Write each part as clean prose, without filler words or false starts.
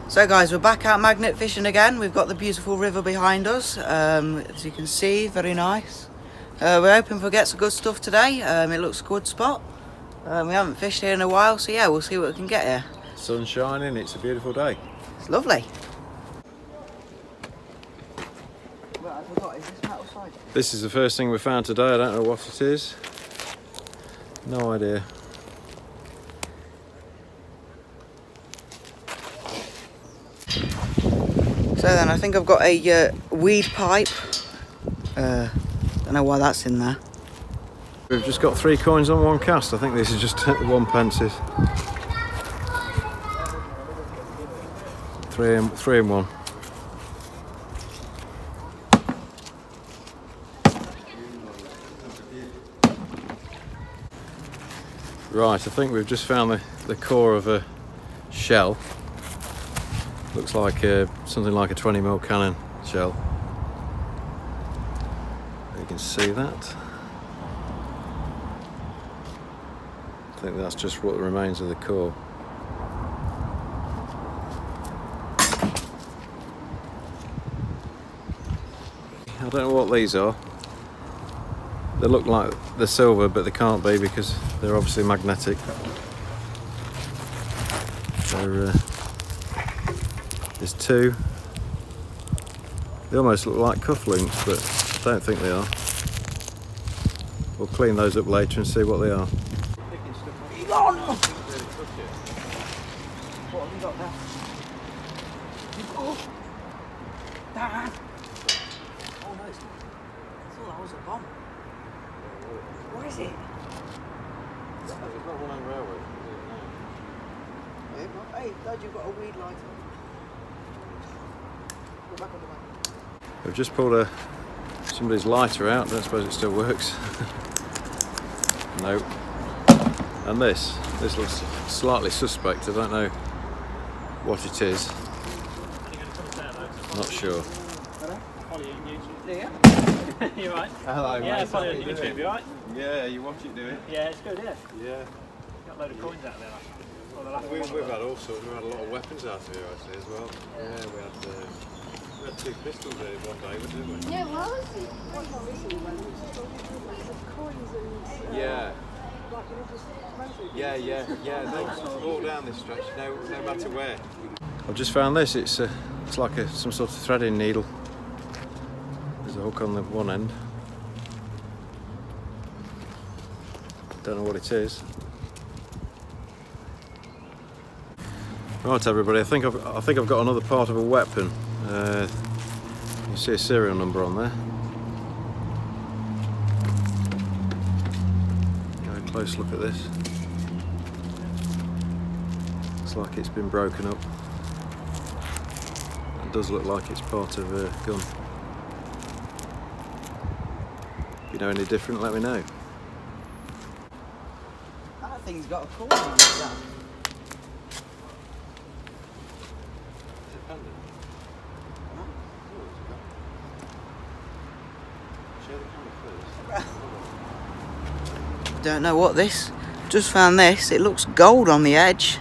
So guys, we're back out magnet fishing again. We've got the beautiful river behind us. As you can see, very nice. We're hoping to get some good stuff today. It looks a good spot. We haven't fished here in a while, so yeah, we'll see what we can get here. Sun's shining, it's a beautiful day. It's lovely. This is the first thing we found today. I don't know what it is. No idea. So then, I think I've got a weed pipe. Don't know why that's in there. We've just got 3 coins on 1 cast. I think this is just 1 pences. 3 and 1. Right, I think we've just found the core of a shell. Looks like something like a 20mm cannon shell. You can see that. I think that's just what remains of the core. I don't know what these are. They look like they're silver, but they can't be because they're obviously magnetic. There's 2. They almost look like cufflinks, but I don't think they are. We'll clean those up later and see what they are. What have you got there? Oh, Dad! Oh no, I thought that was a bomb. What is it? It's not one on railway. Hey, Dad, you've got a weed lighter. Go back on the back. We've just pulled somebody's lighter out. I don't suppose it still works. Nope. And this looks slightly suspect. I don't know what it is. Not sure. You right? Hello, yeah, mate. follow on YouTube, you right? Yeah, you watch it do it? Yeah, it's good, yeah. Yeah. Got a load of coins out there. We've had all sorts. We've had a lot of weapons out of here actually as well. Yeah, we had 2 pistols there one day, didn't we? Yeah, well, coins and Yeah. Yeah. They're all down this stretch, no matter where. I've just found this. It's like some sort of threading needle. There's a hook on the one end. Don't know what it is. Right, everybody. I think I've got another part of a weapon. You see a serial number on there. Have a close look at this. Looks like it's been broken up. It does look like it's part of a gun. If you know any different, let me know. That thing's got a cord on it, Dad. Don't know what this. Just found this. It looks gold on the edge.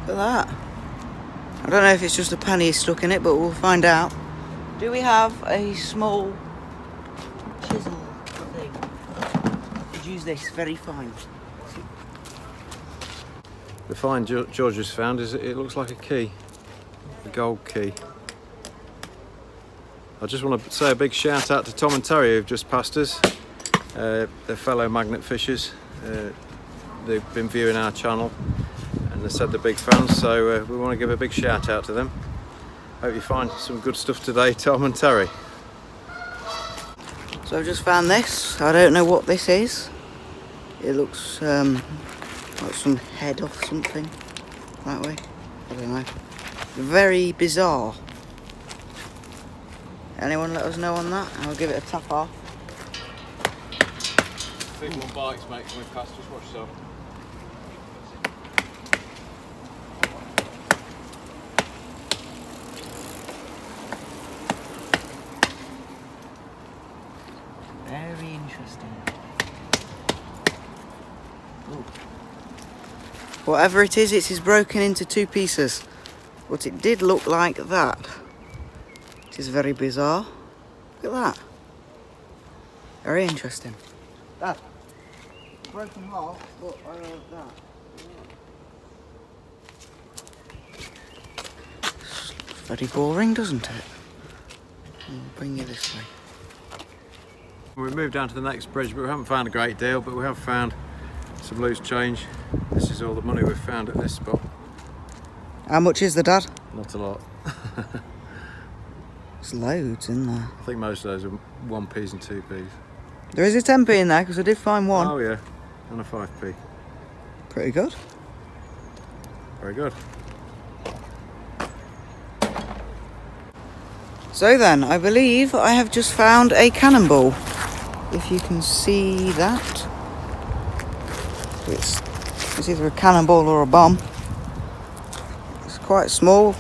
Look at that. I don't know if it's just a penny stuck in it, but we'll find out. Do we have a small chisel thing? Could use this. Very fine. The find George has found is it looks like a key, a gold key. I just want to say a big shout out to Tom and Terry who've just passed us. They're fellow magnet fishers. They've been viewing our channel and they said they're big fans, so we want to give a big shout out to them. Hope you find some good stuff today, Tom and Terry. So I've just found this. I don't know what this is. It looks like some head off something that way. I don't know. Very bizarre. Anyone let us know on that? I'll give it a tap off. Big one bites, mate, when we cast, just watch yourself. Very interesting. Ooh. Whatever it is broken into 2 pieces. But it did look like that. It is very bizarre. Look at that. Very interesting. Dad, broken heart, but I love that. It's very boring, doesn't it? I'll bring you this way. We've moved down to the next bridge, but we haven't found a great deal, but we have found some loose change. This is all the money we've found at this spot. How much is the Dad? Not a lot. There's loads in there. I think most of those are 1p's and 2p's. There is a 10p in there because I did find one. Oh yeah, and a 5p. Pretty good. Very good. So then, I believe I have just found a cannonball. If you can see that. It's either a cannonball or a bomb. It's quite small.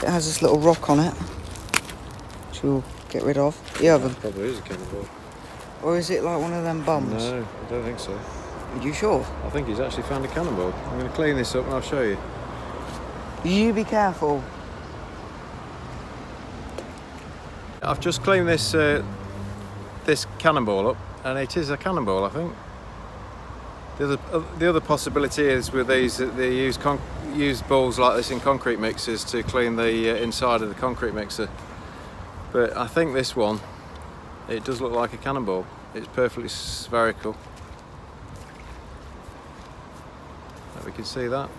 It has this little rock on it, which we'll get rid of. You have them. Probably is a cannonball. Or is it like one of them bombs? No, I don't think so. Are you sure? I think he's actually found a cannonball. I'm going to clean this up and I'll show you. You be careful. I've just cleaned this this cannonball up, and it is a cannonball, I think. The other possibility is with these that they use balls like this in concrete mixers to clean the inside of the concrete mixer. But I think this one, it does look like a cannonball. It's perfectly spherical. We can see that.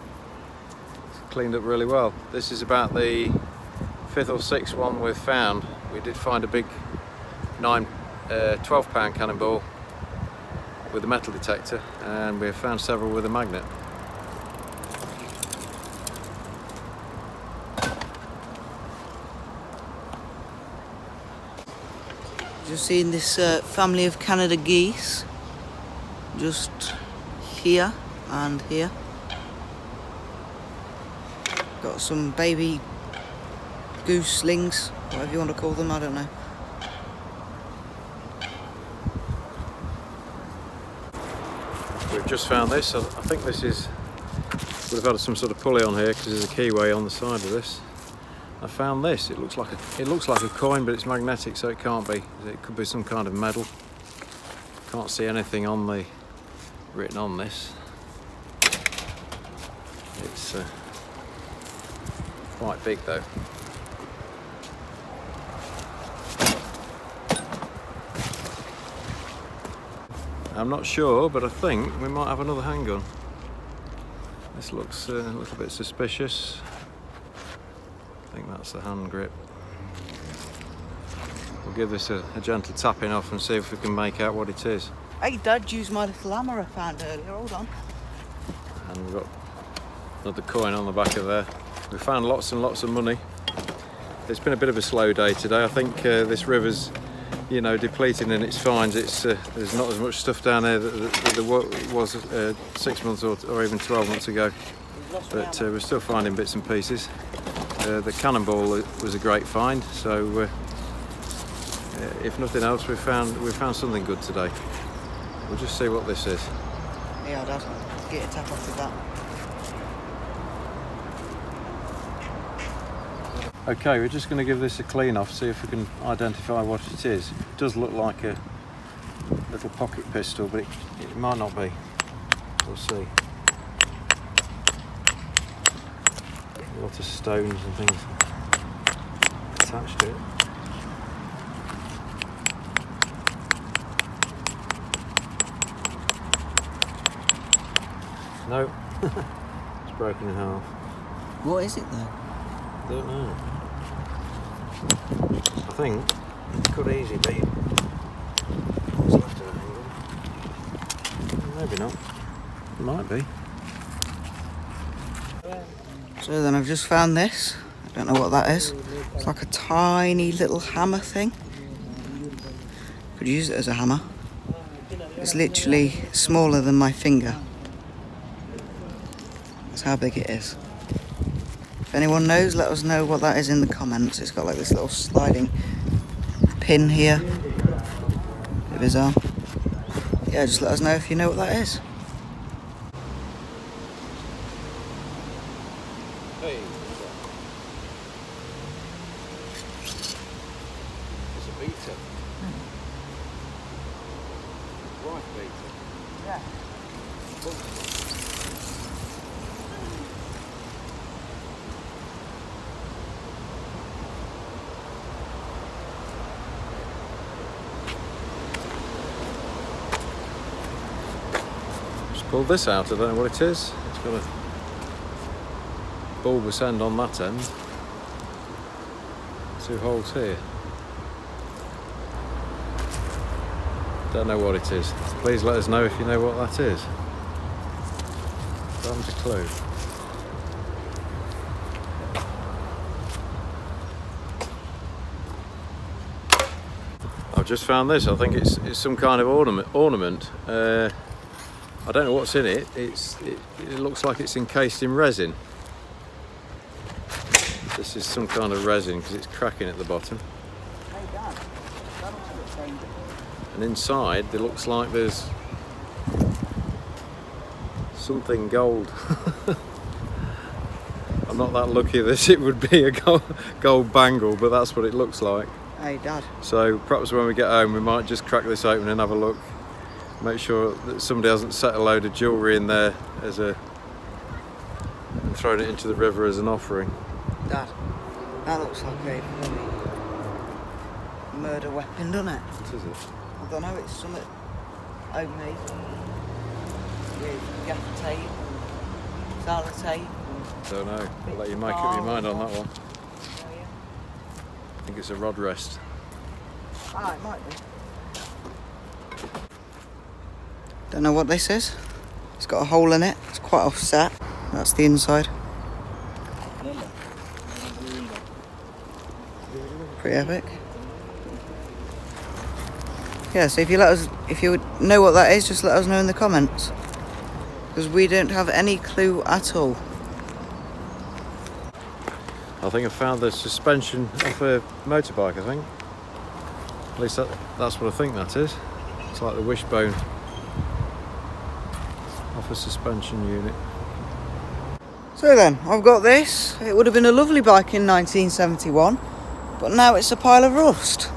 It's cleaned up really well. This is about the 5th or 6th one we've found. We did find a big 12-pound cannonball with a metal detector, and we have found several with a magnet. Just seen this family of Canada geese just here and here. Got some baby gooselings, whatever you want to call them, I don't know. We've just found this. I think this is, we've had some sort of pulley on here because there's a keyway on the side of this. I found this. It looks like a coin, but it's magnetic, so it can't be. It could be some kind of medal. Can't see anything on the written on this. It's quite big though. I'm not sure, but I think we might have another handgun. This looks a little bit suspicious. I think that's the hand grip. We'll give this a gentle tapping off and see if we can make out what it is. Hey, Dad, use my little hammer I found earlier. Hold on. And we've got another coin on the back of there. We found lots and lots of money. It's been a bit of a slow day today. I think this river's, you know, depleting in its finds. It's there's not as much stuff down there that there was 6 months or even 12 months ago. But we're still finding bits and pieces. The cannonball was a great find. So if nothing else, we found something good today. We'll just see what this is. Yeah, Dad. Get a tap off with that. Okay, we're just going to give this a clean off, see if we can identify what it is. It does look like a little pocket pistol, but it might not be. We'll see. A lot of stones and things attached to it. No, it's broken in half. What is it though? Don't know. I think it could easily be what's left of that handle. Maybe not. It might be. So then I've just found this. I don't know what that is. It's like a tiny little hammer thing. Could use it as a hammer. It's literally smaller than my finger. That's how big it is. If anyone knows, let us know what that is in the comments. It's got like this little sliding pin here. Bit bizarre. Yeah, just let us know if you know what that is. Hey. pulled this out. I don't know what it is. It's got a bulbous end on that end. 2 holes here. Don't know what it is. Please let us know if you know what that is. I haven't a clue. I've just found this. I think it's some kind of ornament. I don't know what's in it. It looks like it's encased in resin. This is some kind of resin because it's cracking at the bottom. Hey Dad, that looks a bit dangerous. And inside it looks like there's something gold. I'm not that lucky that it would be a gold bangle, but that's what it looks like. Hey Dad. So perhaps when we get home we might just crack this open and have a look. Make sure that somebody hasn't set a load of jewellery in there and thrown it into the river as an offering. Dad, that looks like a murder weapon, doesn't it? What is it? I don't know, it's something homemade with gaffer tape and sellotape. Don't know. I'll let you make up your mind on that one. Oh yeah. I think it's a rod rest. Ah, it might be. Don't know what this is. It's got a hole in it. It's quite offset. That's the inside. Pretty epic. Yeah, so if you would know what that is, just let us know in the comments. Because we don't have any clue at all. I think I found the suspension off a motorbike, I think. At least that's what I think that is. It's like the wishbone off a suspension unit. So then, I've got this. It would have been a lovely bike in 1971, but now it's a pile of rust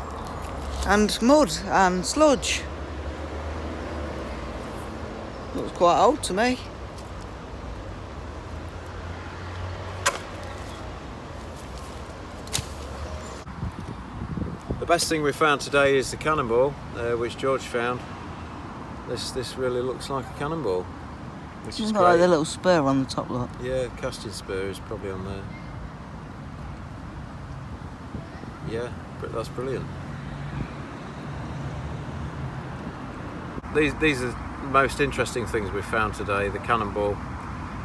and mud and sludge. Looks quite old to me. The best thing we found today is the cannonball, which George found. This really looks like a cannonball, which is Got like great. the little spur on the top, look. Yeah, casting spur is probably on there. Yeah, but that's brilliant. These are the most interesting things we've found today, the cannonball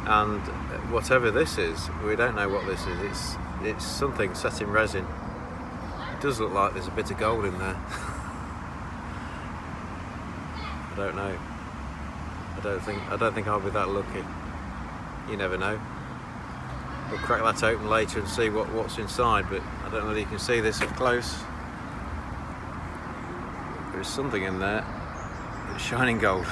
and whatever this is. We don't know what this is. It's something set in resin. It does look like there's a bit of gold in there. I don't know. I don't think I'll be that lucky. You never know. We'll crack that open later and see what's inside, but I don't know whether you can see this up close. There's something in there. It's shining gold.